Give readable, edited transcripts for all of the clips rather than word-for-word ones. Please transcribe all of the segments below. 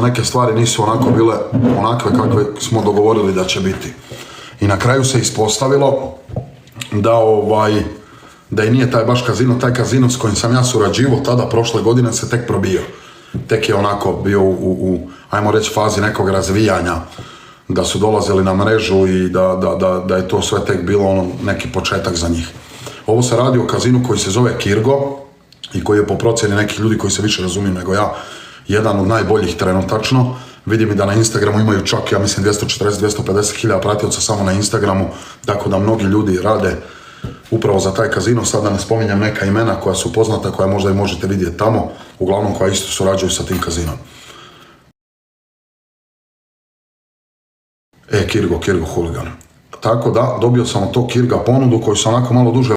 neke stvari nisu onako bile onakve kakve smo dogovorili da će biti. I na kraju se ispostavilo da i nije taj baš kazino, taj kazino s kojim sam ja surađivao tada prošle godine se tek probio. Tek je onako bio u ajmo reći, fazi nekog razvijanja, da su dolazili na mrežu i da je to sve tek bilo neki početak za njih. Ovo se radi o kazinu koji se zove Kirgo i koji je po procjeni nekih ljudi koji se više razumiju nego ja, jedan od najboljih trenutačno. Vidim i da na Instagramu imaju čak, ja mislim, 240-250 hiljada pratioca samo na Instagramu, tako da mnogi ljudi rade upravo za taj kazino. Sad da ne spominjem neka imena koja su poznata, koja možda i možete vidjeti tamo, uglavnom koja isto surađuju sa tim kazinom. Kirgo Hooligan. Tako da, dobio sam od tog Kirga ponudu koju sam onako malo duže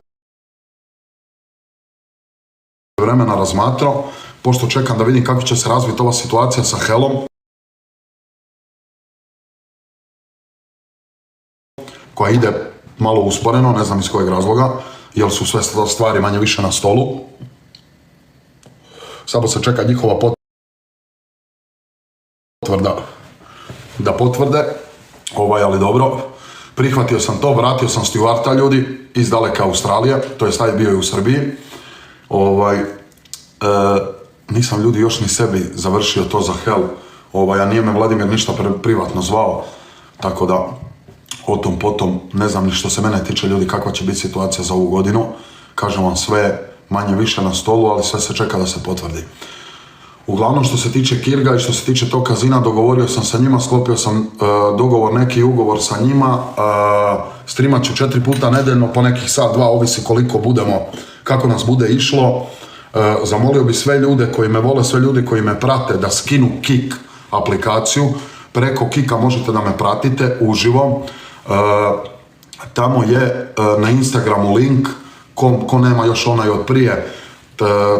vremena razmatrao, pošto čekam da vidim kako će se razviti ova situacija sa Helom, koja ide malo usporeno, ne znam iz kojeg razloga, jer su sve stvari manje više na stolu. Samo se čeka njihova potvrda da potvrde, ali dobro. Prihvatio sam to, vratio sam Stuarta ljudi iz daleke Australije, to je taj bio i u Srbiji. Nisam ljudi još ni sebi završio to za Hell, a nije me Vladimir ništa privatno zvao, tako da o tom potom ne znam ni što se mene tiče ljudi kakva će biti situacija za ovu godinu. Kažem vam, sve manje više na stolu, ali sve se čeka da se potvrdi. Uglavnom, što se tiče Kirga i što se tiče tog kazina, dogovorio sam sa njima, sklopio sam neki ugovor sa njima, streamat ću 4 puta nedeljno po nekih sat, 2, ovisi koliko budemo, kako nas bude išlo. Zamolio bi sve ljude koji me vole, sve ljude koji me prate da skinu Kik aplikaciju. Preko Kika možete da me pratite uživo. Tamo je na Instagramu link, ko nema još onaj od prije,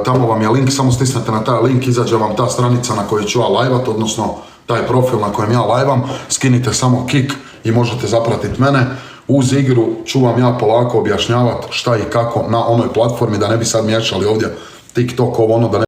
tamo vam je link, samo stisnete na taj link, izađe vam ta stranica na kojoj ću ja live-at, odnosno taj profil na kojem ja live-am, skinite samo Kik i možete zapratiti mene. Uz igru ću vam ja polako objašnjavati šta i kako na onoj platformi, da ne bi sad miješali ovdje TikTok, da ne